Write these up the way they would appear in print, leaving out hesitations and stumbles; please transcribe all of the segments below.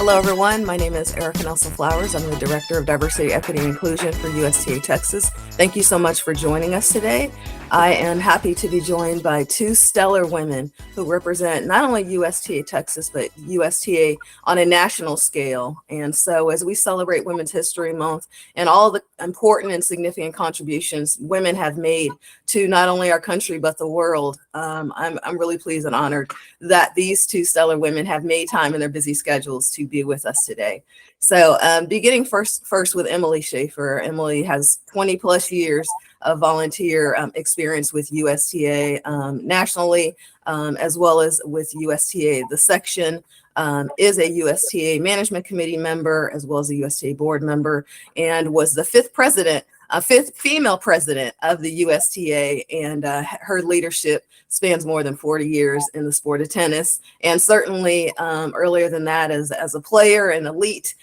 Hello, everyone. My name is Erica Nelson Flowers. I'm the Director of Diversity, Equity, and Inclusion for USTA Texas. Thank you so much for joining us today. I am happy to be joined by two stellar women who represent not only USTA Texas, but USTA on a national scale. And so as we celebrate Women's History Month and all the important and significant contributions women have made to not only our country, but the world, I'm really pleased and honored that these two stellar women have made time in their busy schedules to be with us today. So beginning first with Emily Schaefer. Emily has 20 plus years of volunteer experience with USTA nationally, as well as with USTA. The section is a USTA Management Committee member, as well as a USTA board member, and was the fifth female president of the USTA, and her leadership spans more than 40 years in the sport of tennis, and certainly earlier than that as a player and elite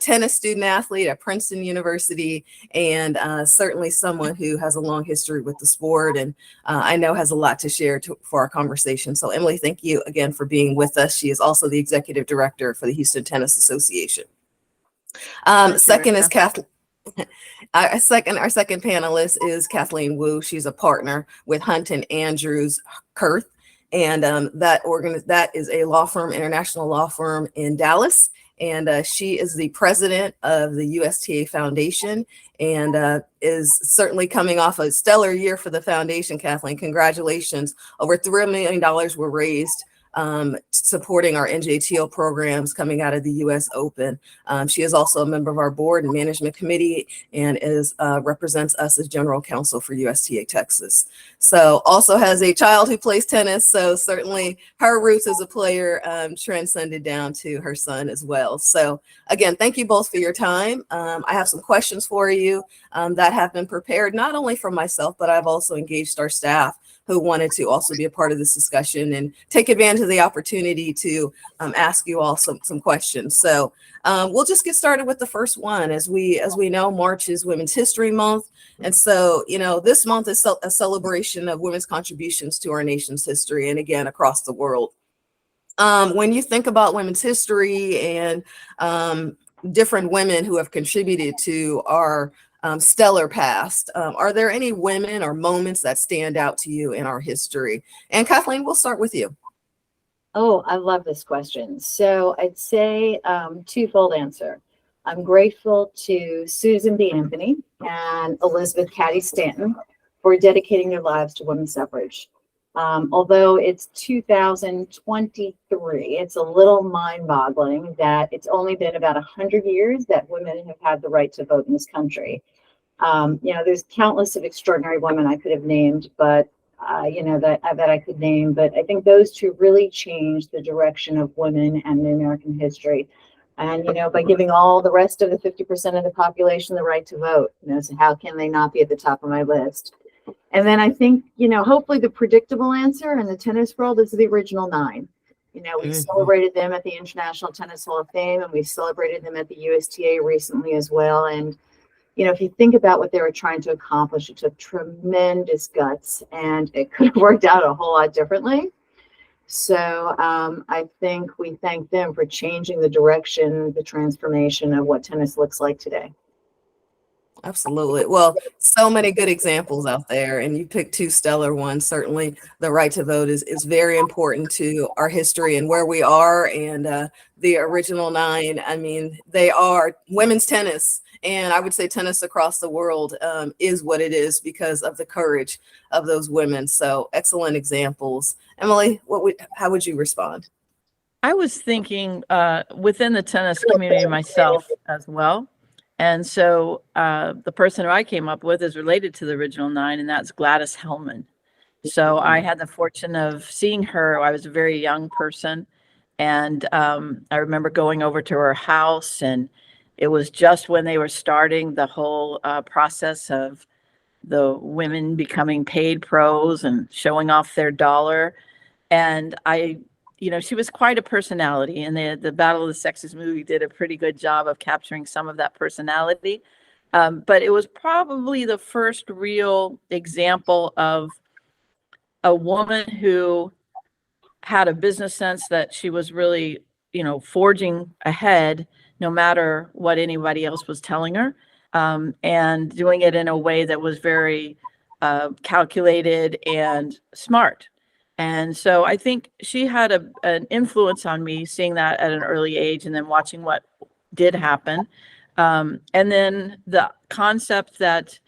tennis student athlete at Princeton University, and certainly someone who has a long history with the sport, and I know has a lot to share for our conversation. So Emily, thank you again for being with us. She is also the executive director for the Houston Tennis Association. Second is Kathleen. Our second panelist is Kathleen Wu. She's a partner with Hunton Andrews Kurth, and that is a law firm, international law firm in Dallas, and she is the president of the USTA Foundation, and is certainly coming off a stellar year for the foundation. Kathleen, congratulations! Over $3 million were raised supporting our NJTL programs coming out of the US Open. She is also a member of our board and management committee, and represents us as general counsel for USTA Texas. So also has a child who plays tennis. So certainly her roots as a player transcended down to her son as well. So again, thank you both for your time. I have some questions for you that have been prepared, not only for myself, but I've also engaged our staff who wanted to also be a part of this discussion and take advantage of the opportunity to ask you all some questions. So we'll just get started with the first one. As we know, March is Women's History Month. And so, this month is a celebration of women's contributions to our nation's history, and again, across the world. When you think about women's history and different women who have contributed to our stellar past, are there any women or moments that stand out to you in our history? And Kathleen, we'll start with you. Oh, I love this question. So I'd say twofold answer. I'm grateful to Susan B. Anthony and Elizabeth Cady Stanton for dedicating their lives to women's suffrage. Although it's 2023, it's a little mind-boggling that it's only been about 100 years that women have had the right to vote in this country. There's countless of extraordinary women I could have named, but that I could name. But I think those two really changed the direction of women and the American history. And by giving all the rest of the 50% of the population the right to vote, so how can they not be at the top of my list? And then I think, hopefully the predictable answer in the tennis world is the original 9. We celebrated them at the International Tennis Hall of Fame, and we celebrated them at the USTA recently as well. And, if you think about what they were trying to accomplish, it took tremendous guts, and it could have worked out a whole lot differently. So I think we thank them for changing the direction, the transformation of what tennis looks like today. Absolutely. Well, so many good examples out there, and you picked two stellar ones. Certainly the right to vote is very important to our history and where we are. And the original 9, I mean, they are women's tennis. And I would say tennis across the world is what it is because of the courage of those women. So excellent examples. Emily, how would you respond? I was thinking within the tennis community myself as well. And so the person who I came up with is related to the original 9, and that's Gladys Hellman. So I had the fortune of seeing her. I was a very young person, and I remember going over to her house, and it was just when they were starting the whole process of the women becoming paid pros and showing off their dollar. And she was quite a personality, and the Battle of the Sexes movie did a pretty good job of capturing some of that personality. But it was probably the first real example of a woman who had a business sense that she was really forging ahead no matter what anybody else was telling her, and doing it in a way that was very calculated and smart. And so I think she had an influence on me, seeing that at an early age and then watching what did happen. And then the concept that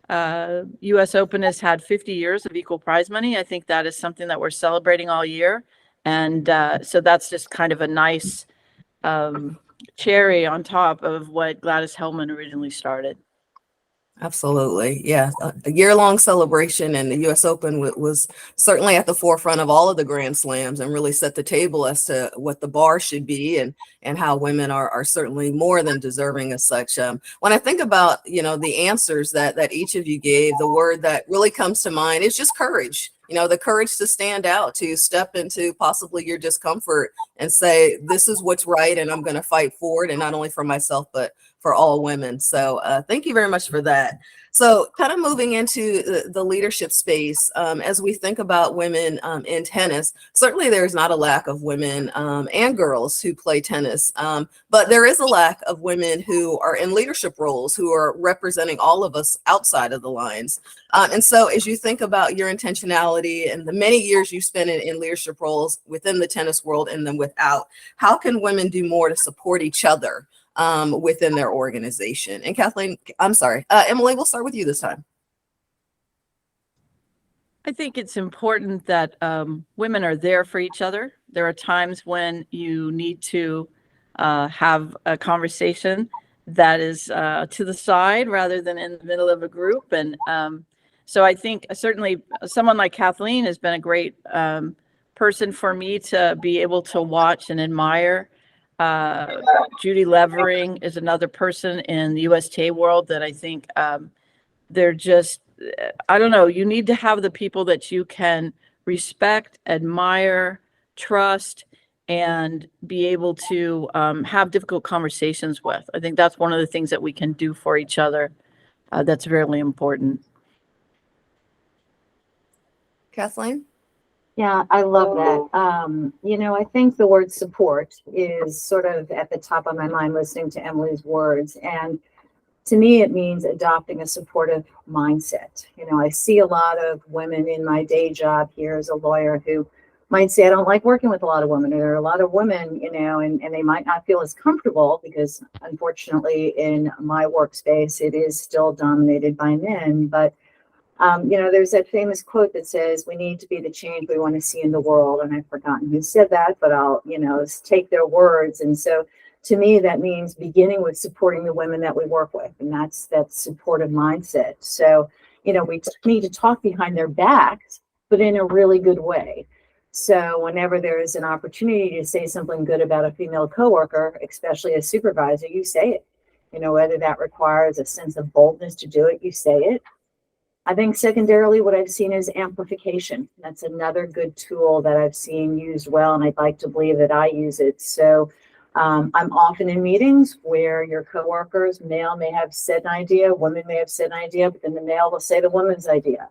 US Open has had 50 years of equal prize money. I think that is something that we're celebrating all year. And so that's just kind of a nice cherry on top of what Gladys Hellman originally started. Absolutely. Yeah. A year-long celebration, and the US Open was certainly at the forefront of all of the Grand Slams and really set the table as to what the bar should be, and how women are certainly more than deserving as such. When I think about, the answers that each of you gave, the word that really comes to mind is just courage. The courage to stand out, to step into possibly your discomfort and say, this is what's right, and I'm going to fight for it, and not only for myself, but for all women. So thank you very much for that. So kind of moving into the leadership space, as we think about women in tennis, certainly there's not a lack of women and girls who play tennis, but there is a lack of women who are in leadership roles, who are representing all of us outside of the lines. And so as you think about your intentionality and the many years you spent in leadership roles within the tennis world and then without, how can women do more to support each other within their organization? And Kathleen, I'm sorry, Emily, we'll start with you this time. I think it's important that women are there for each other. There are times when you need to have a conversation that is to the side rather than in the middle of a group. And so I think certainly someone like Kathleen has been a great person for me to be able to watch and admire. Judy Levering is another person in the USTA world that I think they're just, I don't know, you need to have the people that you can respect, admire, trust, and be able to have difficult conversations with. I think that's one of the things that we can do for each other that's really important. Kathleen? Yeah, I love that. I think the word support is sort of at the top of my mind listening to Emily's words. And to me, it means adopting a supportive mindset. I see a lot of women in my day job here as a lawyer who might say, I don't like working with a lot of women. Or there are a lot of women, and they might not feel as comfortable because unfortunately in my workspace, it is still dominated by men. But there's that famous quote that says, we need to be the change we want to see in the world. And I've forgotten who said that, but I'll, take their words. And so to me, that means beginning with supporting the women that we work with. And that's that supportive mindset. So, we need to talk behind their backs, but in a really good way. So whenever there is an opportunity to say something good about a female coworker, especially a supervisor, you say it. Whether that requires a sense of boldness to do it, you say it. I think secondarily, what I've seen is amplification. That's another good tool that I've seen used well, and I'd like to believe that I use it. So I'm often in meetings where your coworkers, male may have said an idea, women may have said an idea, but then the male will say the woman's idea.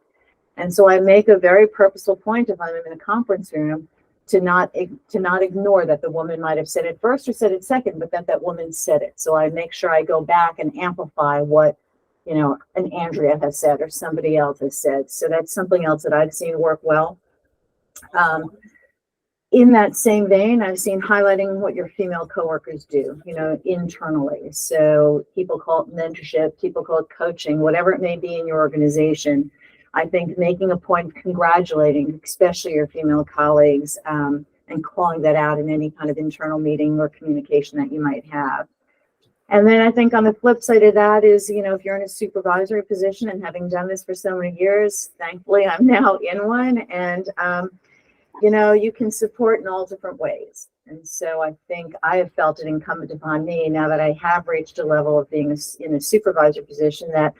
And so I make a very purposeful point if I'm in a conference room to not ignore that the woman might have said it first or said it second, but that woman said it. So I make sure I go back and amplify what an Andrea has said or somebody else has said. So that's something else that I've seen work well. In that same vein, I've seen highlighting what your female coworkers do, internally. So people call it mentorship, people call it coaching, whatever it may be in your organization. I think making a point of congratulating, especially your female colleagues, and calling that out in any kind of internal meeting or communication that you might have. And then I think on the flip side of that is, if you're in a supervisory position and having done this for so many years, thankfully I'm now in one, and, you can support in all different ways. And so I think I have felt it incumbent upon me now that I have reached a level of being in a supervisor position that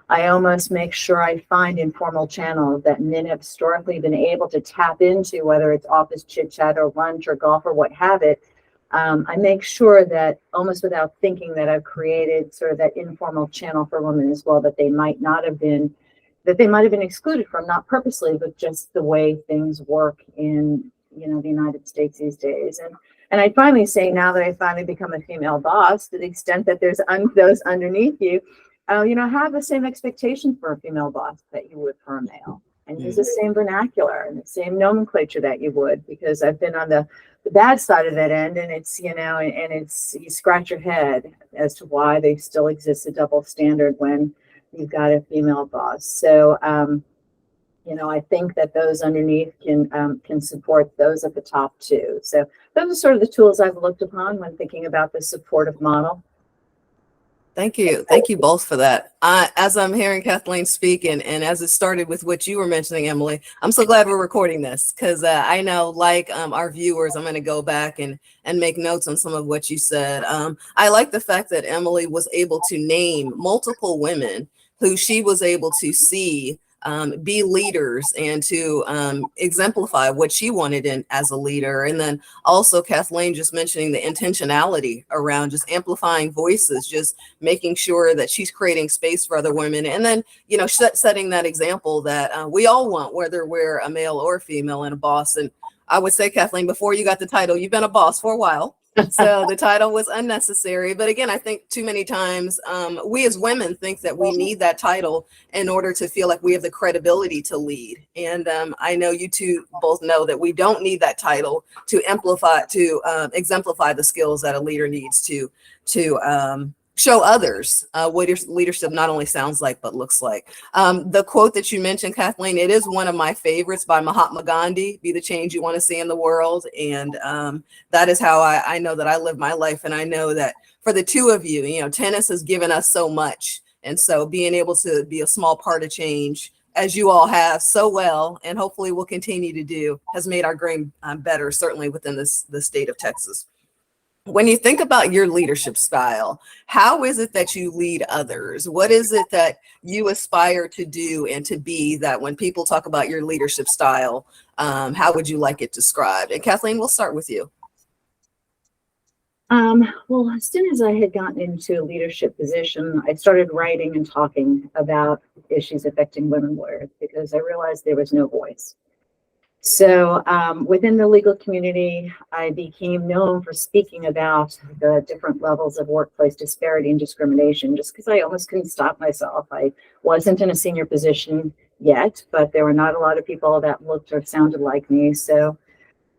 I almost make sure I find informal channels that men have historically been able to tap into, whether it's office chit chat or lunch or golf or what have it. I make sure that almost without thinking that I've created sort of that informal channel for women as well, that they might have been excluded from, not purposely, but just the way things work in, the United States these days. And And I finally say, now that I finally become a female boss, to the extent that there's those underneath you, have the same expectation for a female boss that you would for a male, and use the same vernacular and the same nomenclature that you would, because I've been on the bad side of that end, and it's, and it's, you scratch your head as to why they still exists a double standard when you've got a female boss. So, I think that those underneath can support those at the top too. So those are sort of the tools I've looked upon when thinking about the supportive model. Thank you. Thank you both for that. As I'm hearing Kathleen speak, and as it started with what you were mentioning, Emily, I'm so glad we're recording this, because I know, like our viewers, I'm going to go back and make notes on some of what you said. I like the fact that Emily was able to name multiple women who she was able to see be leaders and to exemplify what she wanted in as a leader. And then also Kathleen just mentioning the intentionality around just amplifying voices, just making sure that she's creating space for other women. And then, setting that example that we all want, whether we're a male or female, and a boss. And I would say, Kathleen, before you got the title, you've been a boss for a while. So the title was unnecessary. But again, I think too many times we as women think that we need that title in order to feel like we have the credibility to lead. And I know you two both know that we don't need that title to exemplify the skills that a leader needs to show others what leadership not only sounds like, but looks like. The quote that you mentioned, Kathleen, it is one of my favorites, by Mahatma Gandhi: "Be the change you want to see in the world." And that is how I know that I live my life. And I know that for the two of you, tennis has given us so much. And so being able to be a small part of change, as you all have so well, and hopefully will continue to do, has made our game better, certainly within the state of Texas. When you think about your leadership style, how is it that you lead others? What is it that you aspire to do and to be, that when people talk about your leadership style, how would you like it described? And Kathleen, we'll start with you. Well, as soon as I had gotten into a leadership position, I started writing and talking about issues affecting women lawyers, because I realized there was no voice. So within the legal community, I became known for speaking about the different levels of workplace disparity and discrimination, just because I almost couldn't stop myself. I wasn't in a senior position yet, but there were not a lot of people that looked or sounded like me. So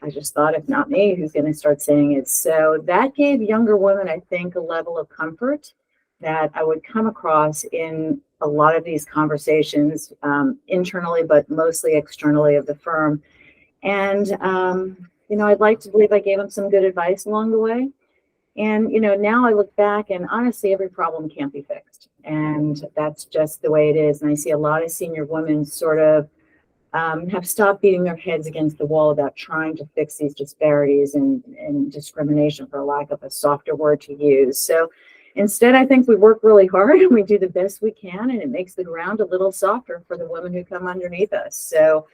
I just thought, if not me, who's going to start saying it? So that gave younger women, I think, a level of comfort that I would come across in a lot of these conversations, internally, but mostly externally of the firm. And, I'd like to believe I gave them some good advice along the way. And, now I look back, and honestly, every problem can't be fixed. And that's just the way it is. And I see a lot of senior women sort of have stopped beating their heads against the wall about trying to fix these disparities and discrimination, for lack of a softer word to use. So instead, I think we work really hard and we do the best we can, and it makes the ground a little softer for the women who come underneath us. So,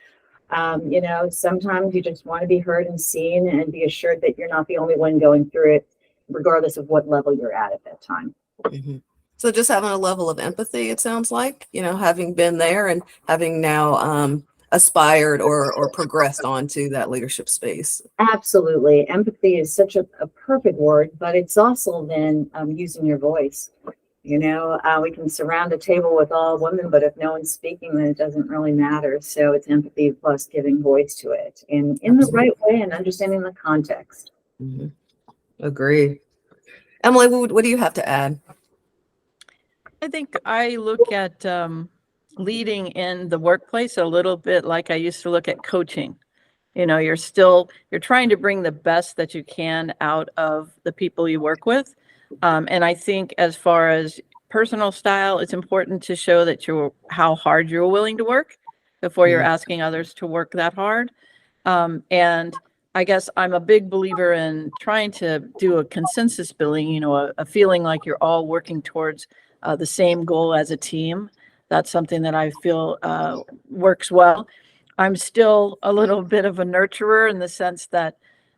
sometimes you just want to be heard and seen, and be assured that you're not the only one going through it, regardless of what level you're at that time. Mm-hmm. So just having a level of empathy, it sounds like, having been there and having now aspired or progressed onto that leadership space. Absolutely. Empathy is such a perfect word, but it's also then using your voice. We can surround a table with all women, but if no one's speaking, then it doesn't really matter. So it's empathy plus giving voice to it, and in the right way, and understanding the context. Mm-hmm. Agreed. Emily, what do you have to add? I think I look at leading in the workplace a little bit like I used to look at coaching. You're trying to bring the best that you can out of the people you work with. And I think as far as personal style, it's important to show that how hard you're willing to work before you're asking others to work that hard. And I guess I'm a big believer in trying to do a consensus building, a feeling like you're all working towards the same goal as a team. That's something that I feel works well. I'm still a little bit of a nurturer in the sense that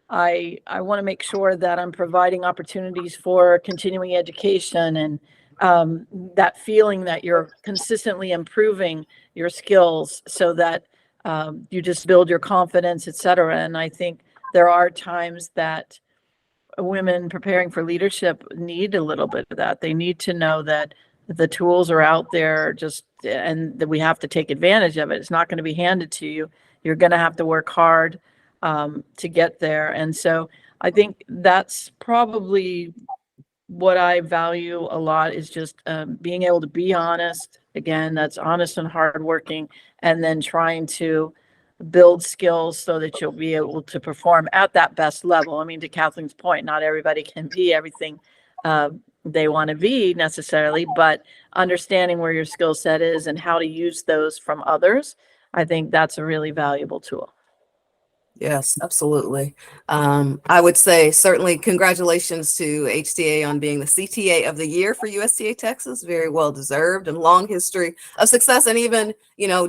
I want to make sure that I'm providing opportunities for continuing education, and that feeling that you're consistently improving your skills so that you just build your confidence, et cetera. And I think there are times that women preparing for leadership need a little bit of that. They need to know that the tools are out there, and that we have to take advantage of it. It's not going to be handed to you. You're going to have to work hard to get there. And so I think that's probably what I value a lot, is just being able to be honest. Again, that's honest and hardworking, and then trying to build skills so that you'll be able to perform at that best level. I mean, to Kathleen's point, not everybody can be everything they want to be necessarily, but understanding where your skill set is and how to use those from others, I think that's a really valuable tool. Yes, absolutely. I would say certainly congratulations to HTA on being the CTA of the year for USTA Texas. Very well deserved, and long history of success, and even,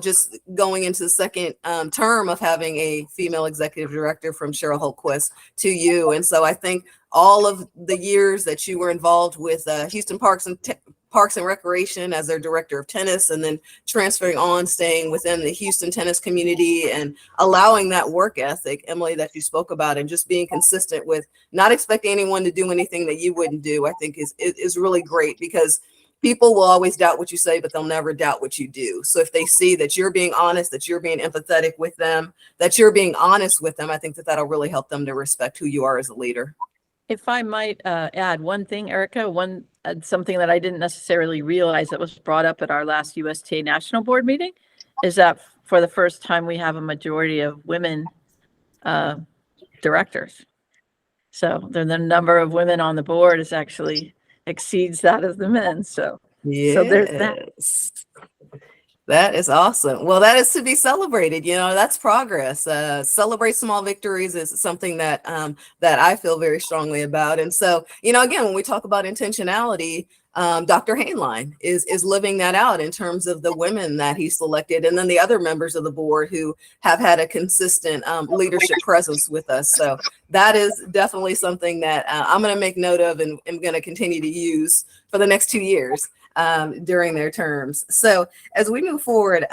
just going into the second term of having a female executive director from Cheryl Holtquist to you. And so I think all of the years that you were involved with Houston Parks and Recreation as their director of tennis, and then transferring on, staying within the Houston tennis community and allowing that work ethic, Emily, that you spoke about, and just being consistent with not expecting anyone to do anything that you wouldn't do, I think is really great, because people will always doubt what you say, but they'll never doubt what you do. So if they see that you're being honest, that you're being empathetic with them, that you're being honest with them, I think that that'll really help them to respect who you are as a leader. If I might add one thing, Erica, something that I didn't necessarily realize that was brought up at our last USTA National Board meeting, is that for the first time we have a majority of women directors. So the number of women on the board is actually exceeds that of the men. So there's that. That is awesome. Well, that is to be celebrated. That's progress. Celebrate small victories is something that I feel very strongly about. And so, again, when we talk about intentionality, Dr. Hainline is living that out in terms of the women that he selected, and then the other members of the board who have had a consistent leadership presence with us. So that is definitely something that I'm going to make note of, and am going to continue to use for the next 2 years. During their terms. So as we move forward,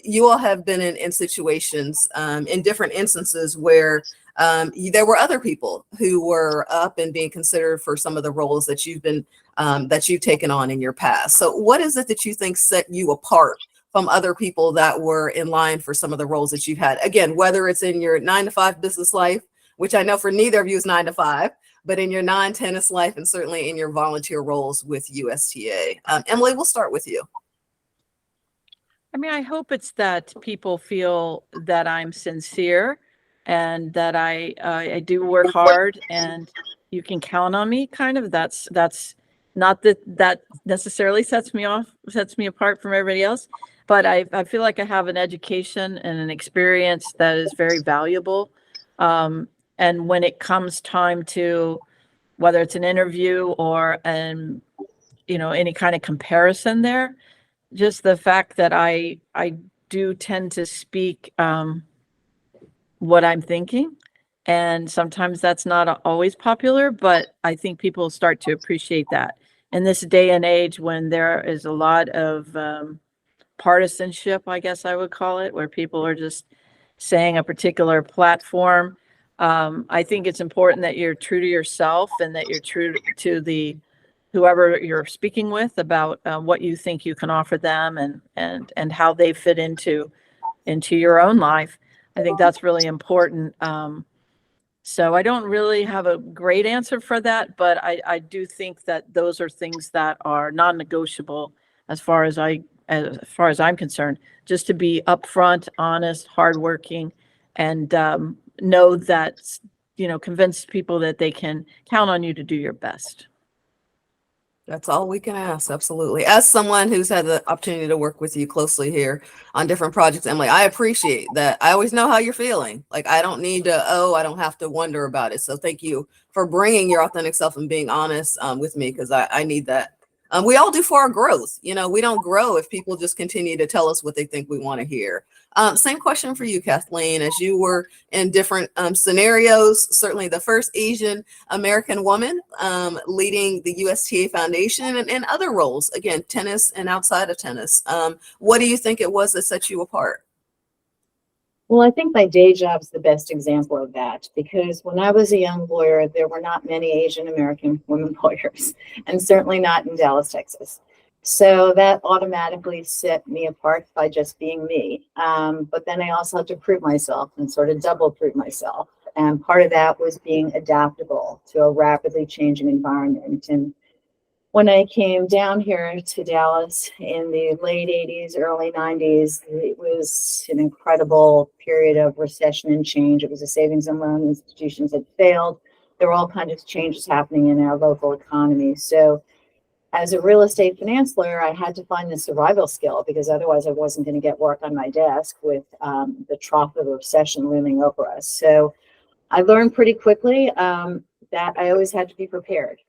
you all have been in situations, in different instances where there were other people who were up and being considered for some of the roles that you've taken on in your past. So what is it that you think set you apart from other people that were in line for some of the roles that you've had? Again, whether it's in your 9-to-5 business life, which I know for neither of you is 9-to-5, but in your non-tennis life, and certainly in your volunteer roles with USTA. Emily, we'll start with you. I mean, I hope it's that people feel that I'm sincere, and that I do work hard, and you can count on me. Kind of. That's not that necessarily sets me apart from everybody else, but I feel like I have an education and an experience that is very valuable. And when it comes time to, whether it's an interview or any kind of comparison there, just the fact that I do tend to speak what I'm thinking, and sometimes that's not always popular, but I think people start to appreciate that in this day and age when there is a lot of partisanship, I guess I would call it, where people are just saying a particular platform. I think it's important that you're true to yourself, and that you're true to whoever you're speaking with about what you think you can offer them, and how they fit into your own life. I think that's really important. So I don't really have a great answer for that, but I do think that those are things that are non-negotiable as far as I'm concerned. Just to be upfront, honest, hardworking, and know that, convince people that they can count on you to do your best. That's all we can ask. Absolutely. As someone who's had the opportunity to work with you closely here on different projects, Emily, I appreciate that. I always know how you're feeling. Like, I don't need to, I don't have to wonder about it. So thank you for bringing your authentic self and being honest with me, because I need that. We all do for our growth. We don't grow if people just continue to tell us what they think we want to hear. Same question for you, Kathleen, as you were in different scenarios, certainly the first Asian American woman leading the USTA Foundation, and other roles, again, tennis and outside of tennis. What do you think it was that set you apart? Well, I think my day job's the best example of that, because when I was a young lawyer, there were not many Asian American women lawyers, and certainly not in Dallas, Texas. So that automatically set me apart by just being me. But then I also had to prove myself and sort of double prove myself. And part of that was being adaptable to a rapidly changing environment. And when I came down here to Dallas in the late 80s, early 90s, it was an incredible period of recession and change. It was a savings and loan institutions had failed. There were all kinds of changes happening in our local economy. So as a real estate finance lawyer, I had to find the survival skill, because otherwise I wasn't going to get work on my desk with the trough of the recession looming over us. So I learned pretty quickly that I always had to be prepared.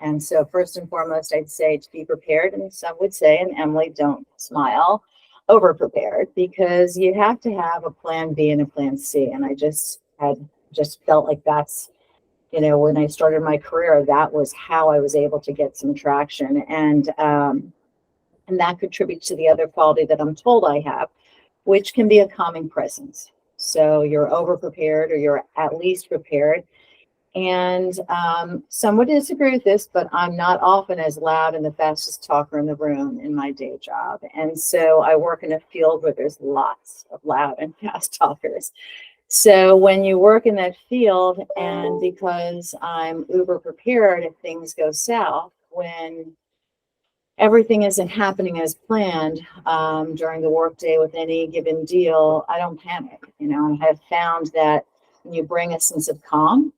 And so first and foremost, I'd say to be prepared. And some would say, and Emily, don't smile, over prepared, because you have to have a plan B and a plan C. And I just felt like that's, when I started my career, that was how I was able to get some traction. And that contributes to the other quality that I'm told I have, which can be a calming presence. So you're over prepared, or you're at least prepared. And some would disagree with this, but I'm not often as loud and the fastest talker in the room in my day job. And so I work in a field where there's lots of loud and fast talkers. So when you work in that field, and because I'm uber prepared if things go south, when everything isn't happening as planned during the workday with any given deal, I don't panic. And I have found that when you bring a sense of calm,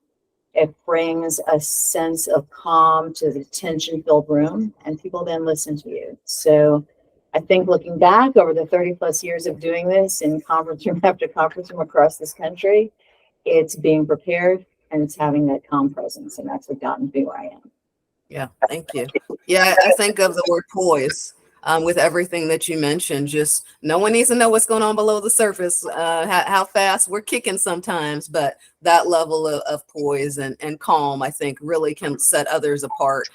it brings a sense of calm to the tension-filled room, and people then listen to you. So I think looking back over the 30 plus years of doing this in conference room after conference room across this country, it's being prepared and it's having that calm presence. And that's what got me to be where I am. Yeah, thank you. Yeah, I think of the word poise with everything that you mentioned. Just no one needs to know what's going on below the surface, how fast we're kicking sometimes, but that level of poise and calm, I think, really can set others apart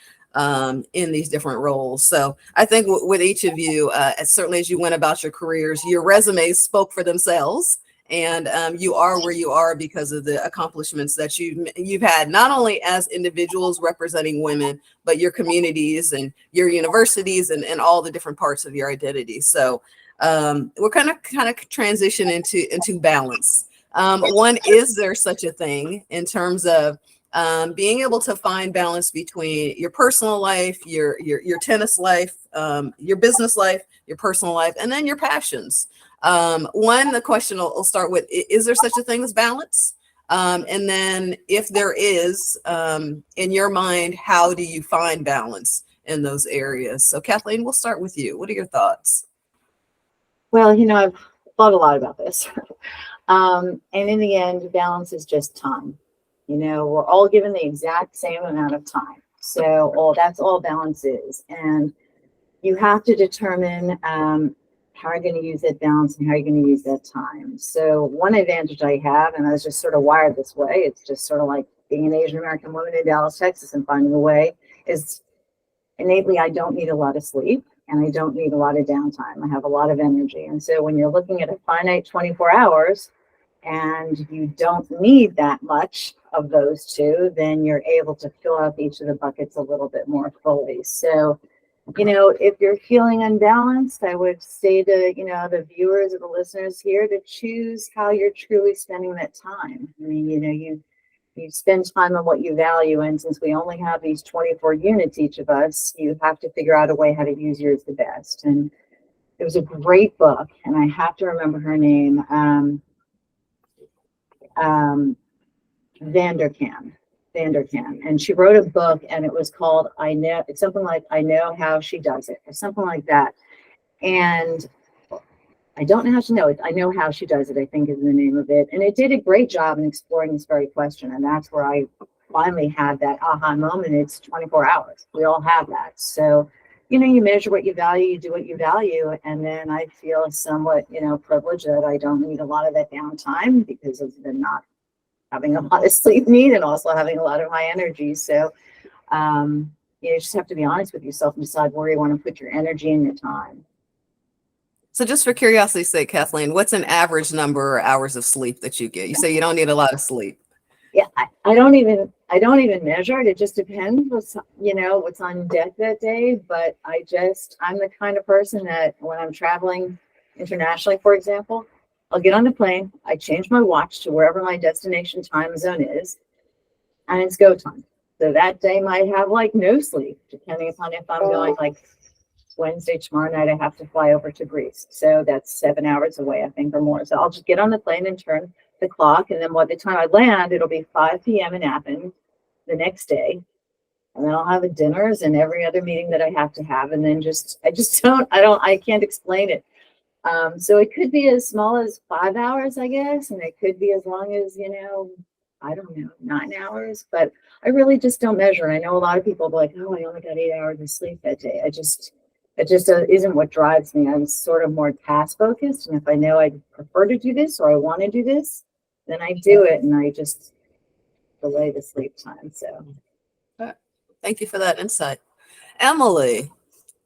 in these different roles. So I think with each of you, certainly as you went about your careers, your resumes spoke for themselves. And you are where you are because of the accomplishments that you've had, not only as individuals representing women, but your communities and your universities and all the different parts of your identity. So we're kind of transition into balance. One, is there such a thing in terms of being able to find balance between your personal life, your tennis life, your business life, your personal life, and then your passions? The question will start with, is there such a thing as balance? And then if there is, in your mind, how do you find balance in those areas? So Kathleen, we'll start with you. What are your thoughts? Well, I've thought a lot about this. And in the end, balance is just time. We're all given the exact same amount of time. So that's all balance is. And you have to determine how are you going to use that balance and how are you going to use that time. So one advantage I have, and I was just sort of wired this way, it's just sort of like being an Asian American woman in Dallas, Texas, and finding a way, is innately I don't need a lot of sleep and I don't need a lot of downtime. I have a lot of energy. And so when you're looking at a finite 24 hours and you don't need that much of those two, then you're able to fill up each of the buckets a little bit more fully. So if you're feeling unbalanced, I would say to, the viewers or the listeners here to choose how you're truly spending that time. I mean, you spend time on what you value. And since we only have these 24 units, each of us, you have to figure out a way how to use yours the best. And there was a great book, and I have to remember her name, Vanderkam, and she wrote a book, and it was called it's something like I Know How She Does It, or something like that. And I don't know how to know it. I Know How She Does It, I think, is the name of it. And it did a great job in exploring this very question. And that's where I finally had that aha moment. It's 24 hours. We all have that. So, you measure what you value, you do what you value. And then I feel somewhat, privileged that I don't need a lot of that downtime because of the not having a lot of sleep need and also having a lot of high energy. So you just have to be honest with yourself and decide where you want to put your energy and your time. So just for curiosity's sake, Kathleen, what's an average number or hours of sleep that you get? You say you don't need a lot of sleep. Yeah, I don't even measure it. It just depends what's on deck that day. But I'm the kind of person that when I'm traveling internationally, for example, I'll get on the plane, I change my watch to wherever my destination time zone is, and it's go time. So that day might have like no sleep, depending upon if I'm going like Wednesday, tomorrow night, I have to fly over to Greece. So that's 7 hours away, I think, or more. So I'll just get on the plane and turn the clock. And then by the time I land, it'll be 5 p.m. in Athens the next day. And then I'll have a dinners and every other meeting that I have to have. And then I can't explain it. So it could be as small as 5 hours, I guess. And it could be as long as, I don't know, 9 hours. But I really just don't measure. I know a lot of people are like, oh, I only got 8 hours of sleep that day. It just isn't what drives me. I'm sort of more task focused. And if I know I prefer to do this or I want to do this, then I do it and I just delay the sleep time. So thank you for that insight. Emily,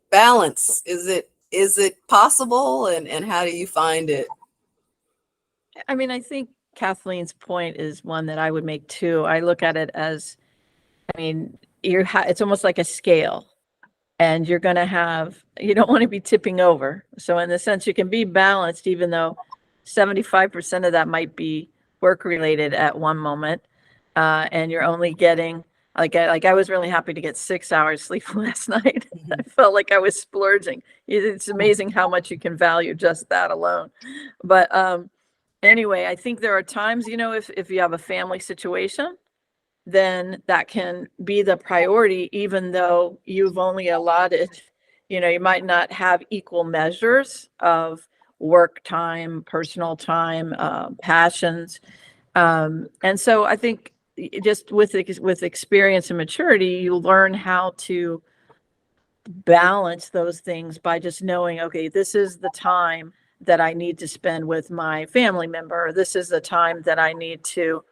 balance, is it possible and how do you find it? I mean, I think Kathleen's point is one that I would make too. I look at it as, I mean, it's almost like a scale. And you don't want to be tipping over. So in the sense you can be balanced, even though 75% of that might be work related at one moment. And you're only getting, I was really happy to get 6 hours sleep last night. I felt like I was splurging. It's amazing how much you can value just that alone. But anyway, I think there are times, if you have a family situation, then that can be the priority, even though you've only allotted, you might not have equal measures of work time, personal time, passions. And so I think just with experience and maturity, you learn how to balance those things by just knowing, okay, this is the time that I need to spend with my family member. Or this is the time that I need to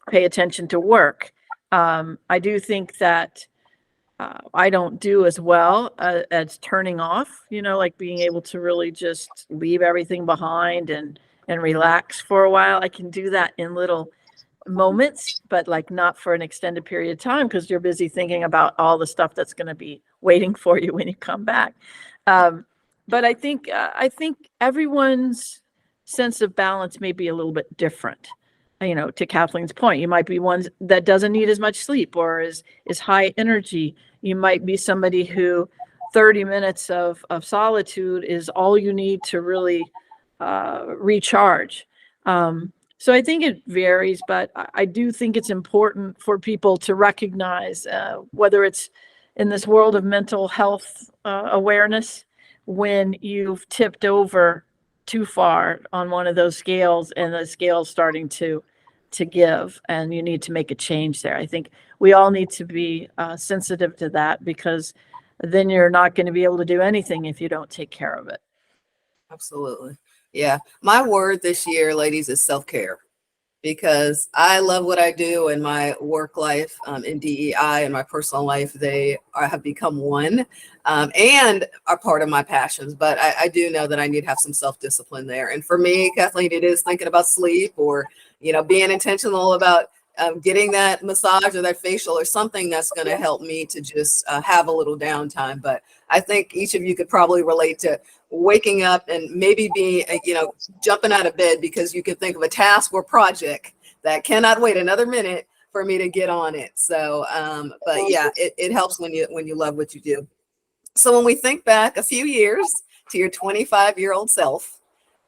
pay attention to work. I do think that I don't do as well as turning off, like being able to really just leave everything behind and relax for a while. I can do that in little moments, but like not for an extended period of time because you're busy thinking about all the stuff that's going to be waiting for you when you come back. But I think everyone's sense of balance may be a little bit different. To Kathleen's point, you might be one that doesn't need as much sleep or is high energy. You might be somebody who 30 minutes of solitude is all you need to really recharge. So I think it varies, but I do think it's important for people to recognize whether it's in this world of mental health awareness, when you've tipped over too far on one of those scales and the scale's starting to give and you need to make a change there. I think we all need to be sensitive to that because then you're not going to be able to do anything if you don't take care of it. Absolutely. Yeah. My word this year, ladies, is self-care. Because I love what I do in my work life, in DEI and my personal life. They have become one and are part of my passions. But I do know that I need to have some self-discipline there. And for me, Kathleen, it is thinking about sleep or, being intentional about getting that massage or that facial or something that's going to help me to just have a little downtime. But I think each of you could probably relate to waking up and maybe be, jumping out of bed because you can think of a task or project that cannot wait another minute for me to get on it. So, but yeah, it helps when you love what you do. So when we think back a few years to your 25-year-old self,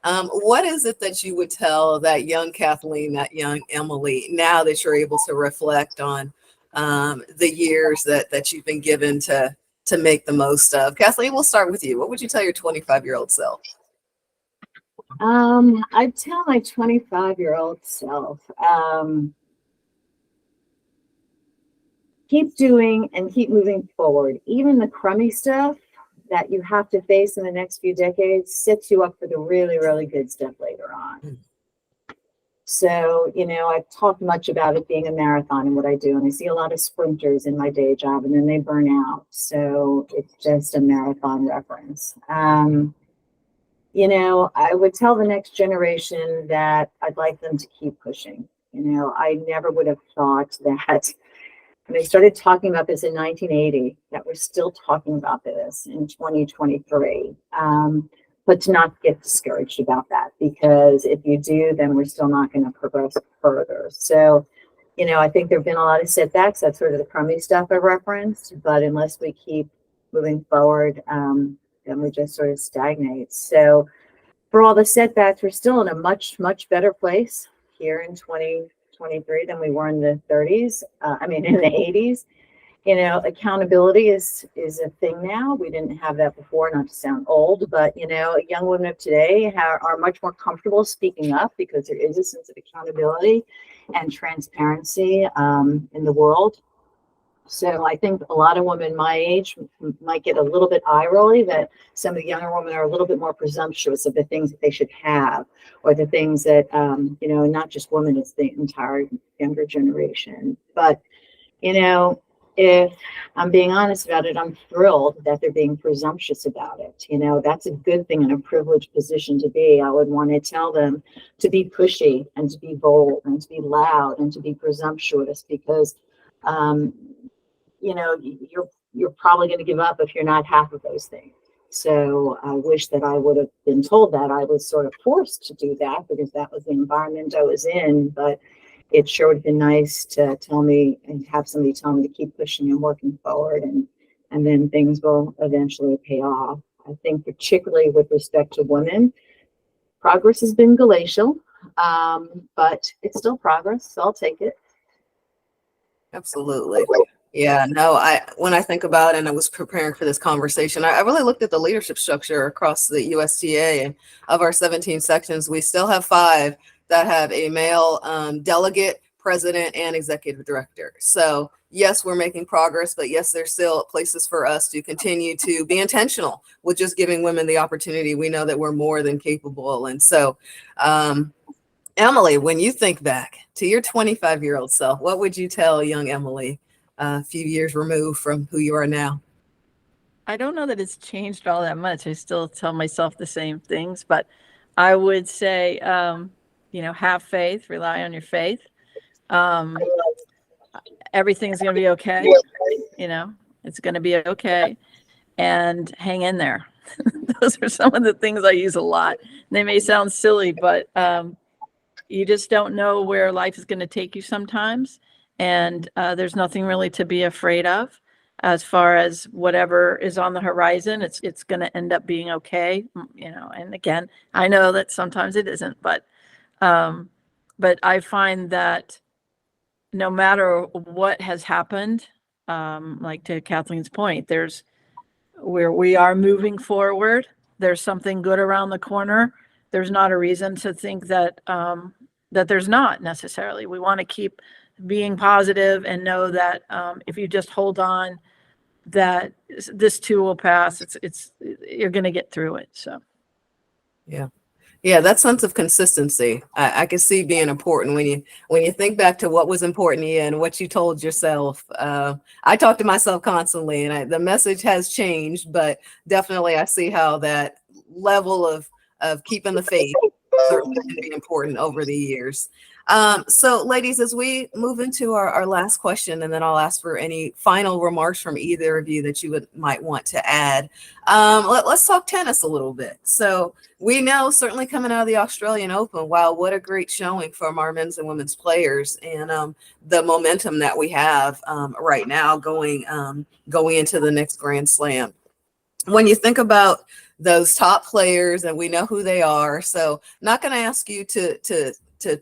what is it that you would tell that young Kathleen, that young Emily, now that you're able to reflect on the years that you've been given to make the most of? Kathleen, we'll start with you. What would you tell your 25-year-old self? I'd tell my 25-year-old self, keep doing and keep moving forward. Even the crummy stuff that you have to face in the next few decades sets you up for the really, really good stuff later on. So, I've talked much about it being a marathon and what I do, and I see a lot of sprinters in my day job and then they burn out. So it's just a marathon reference. I would tell the next generation that I'd like them to keep pushing. I never would have thought that when they started talking about this in 1980, that we're still talking about this in 2023. But to not get discouraged about that, because if you do, then we're still not going to progress further. So, I think there have been a lot of setbacks. That's sort of the crummy stuff I referenced. But unless we keep moving forward, then we just sort of stagnate. So for all the setbacks, we're still in a much, much better place here in 2023 than we were in the 30s. In the 80s. Accountability is a thing now. We didn't have that before, not to sound old, but young women of today are much more comfortable speaking up because there is a sense of accountability and transparency in the world. So I think a lot of women my age might get a little bit eye rolly that some of the younger women are a little bit more presumptuous of the things that they should have, or the things that, not just women, it's the entire younger generation. But, if I'm being honest about it, I'm thrilled that they're being presumptuous about it. That's a good thing and a privileged position to be. I would want to tell them to be pushy and to be bold and to be loud and to be presumptuous, because, you're probably going to give up if you're not half of those things. So I wish that I would have been told that. I was sort of forced to do that because that was the environment I was in. But it sure would have been nice to tell me and have somebody tell me to keep pushing and working forward, and then things will eventually pay off. I think particularly with respect to women, progress has been glacial, but it's still progress, so I'll take it. Absolutely. Yeah, no, when I think about it, and I was preparing for this conversation, I really looked at the leadership structure across the USTA, and of our 17 sections, we still have 5 that have a male delegate, president, and executive director. So yes, we're making progress, but yes, there's still places for us to continue to be intentional with just giving women the opportunity. We know that we're more than capable. And so, Emily, when you think back to your 25-year-old self, what would you tell young Emily a few years removed from who you are now? I don't know that it's changed all that much. I still tell myself the same things, but I would say, have faith, rely on your faith. Everything's going to be okay. It's going to be okay, and hang in there. Those are some of the things I use a lot. They may sound silly, but you just don't know where life is going to take you sometimes. And there's nothing really to be afraid of as far as whatever is on the horizon. It's going to end up being okay. And again, I know that sometimes it isn't, but I find that no matter what has happened, like to Kathleen's point, there's where we are moving forward. There's something good around the corner. There's not a reason to think that that there's not necessarily. We want to keep being positive and know that if you just hold on, that this too will pass. You're going to get through it. So, yeah, that sense of consistency, I can see being important when you think back to what was important to you and what you told yourself. I talk to myself constantly, and the message has changed, but definitely I see how that level of keeping the faith certainly can be important over the years. So ladies, as we move into our last question, and then I'll ask for any final remarks from either of you that you might want to add. Let's talk tennis a little bit. So we know, certainly coming out of the Australian Open, wow, what a great showing from our men's and women's players, and the momentum that we have right now going into the next Grand Slam. When you think about those top players, and we know who they are, so not going to ask you to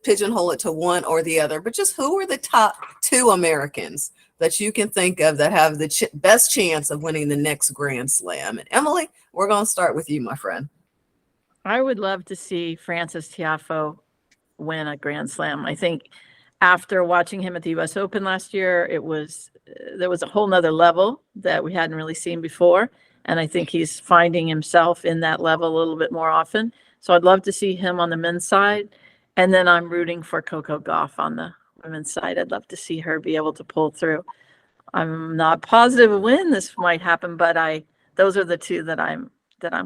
pigeonhole it to one or the other, but just who are the top 2 Americans that you can think of that have the best chance of winning the next Grand Slam? And Emily, we're going to start with you, my friend. I would love to see Frances Tiafoe win a Grand Slam. I think after watching him at the US Open last year, there was a whole nother level that we hadn't really seen before. And I think he's finding himself in that level a little bit more often. So I'd love to see him on the men's side. And then I'm rooting for Coco Gauff on the women's side. I'd love to see her be able to pull through. I'm not positive when this might happen, but those are the 2 that I'm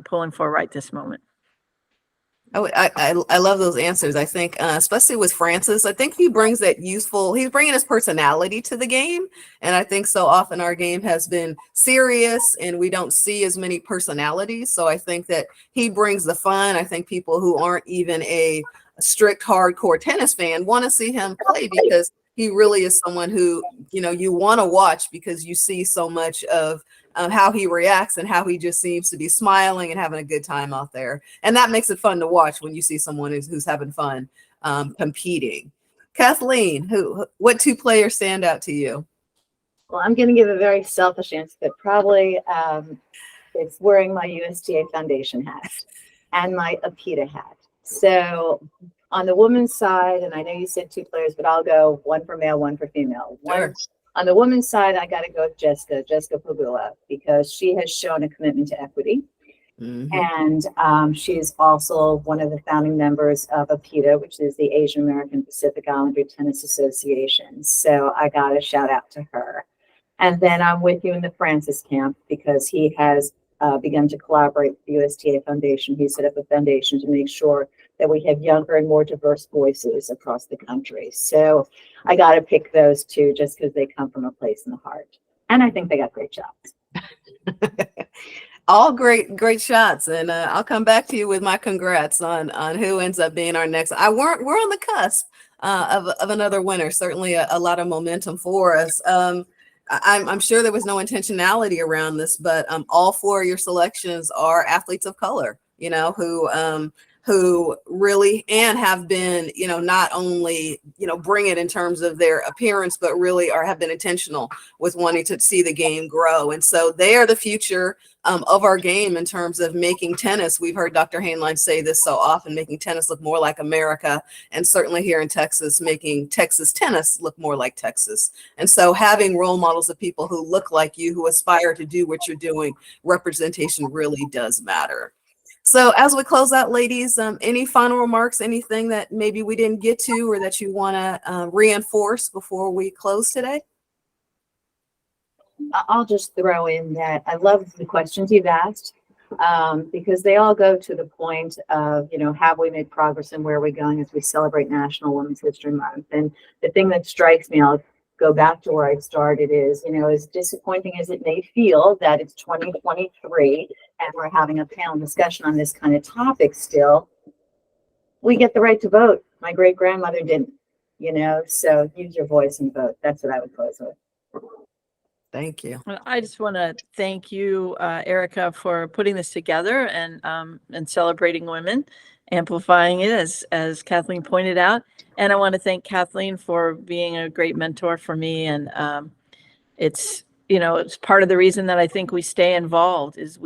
pulling for right this moment. I love those answers. I think, especially with Francis, I think he brings that he's bringing his personality to the game. And I think so often our game has been serious and we don't see as many personalities. So I think that he brings the fun. I think people who aren't even a strict hardcore tennis fan want to see him play because he really is someone who, you want to watch because you see so much of how he reacts and how he just seems to be smiling and having a good time out there. And that makes it fun to watch when you see someone who's having fun competing. Kathleen, what two players stand out to you? Well, I'm going to give a very selfish answer, but probably it's wearing my USTA Foundation hat and my APITA hat. So on the women's side, and I know you said two players, but I'll go one for male, one for female. Sure. On the women's side, I got to go with Jessica Pagula, because she has shown a commitment to equity. Mm-hmm. And she's also one of the founding members of APITA, which is the Asian American Pacific Islander Tennis Association. So I got a shout out to her. And then I'm with you in the Francis camp because he has begun to collaborate with the USTA Foundation. He set up a foundation to make sure that we have younger and more diverse voices across the country. So I got to pick those two just because they come from a place in the heart. And I think they got great shots. All great shots. And I'll come back to you with my congrats on who ends up being our next. We're on the cusp of another winner. Certainly a lot of momentum for us. I'm sure there was no intentionality around this, but all four of your selections are athletes of color, who really and have been, not only, bring it in terms of their appearance, but really have been intentional with wanting to see the game grow. And so they are the future of our game in terms of making tennis. We've heard Dr. Hainline say this so often, making tennis look more like America, and certainly here in Texas, making Texas tennis look more like Texas. And so having role models of people who look like you, who aspire to do what you're doing, representation really does matter. So as we close out, ladies, any final remarks, anything that maybe we didn't get to or that you want to reinforce before we close today? I'll just throw in that I love the questions you've asked because they all go to the point of, have we made progress and where are we going as we celebrate National Women's History Month? And the thing that strikes me, I'll go back to where I started, is, as disappointing as it may feel that it's 2023 and we're having a panel discussion on this kind of topic still, we get the right to vote. My great grandmother didn't, so use your voice and vote. That's what I would close with. Thank you. I just want to thank you, Erica, for putting this together and celebrating women, amplifying it as Kathleen pointed out. And I want to thank Kathleen for being a great mentor for me. And it's part of the reason that I think we stay involved is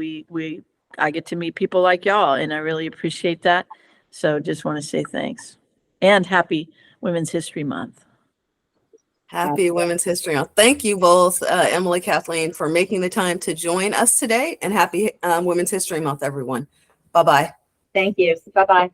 I get to meet people like y'all, and I really appreciate that. So just want to say thanks and happy Women's History Month. Happy Women's History Month. Thank you both, Emily, Kathleen, for making the time to join us today, and happy Women's History Month, everyone. Bye-bye. Thank you. Bye-bye.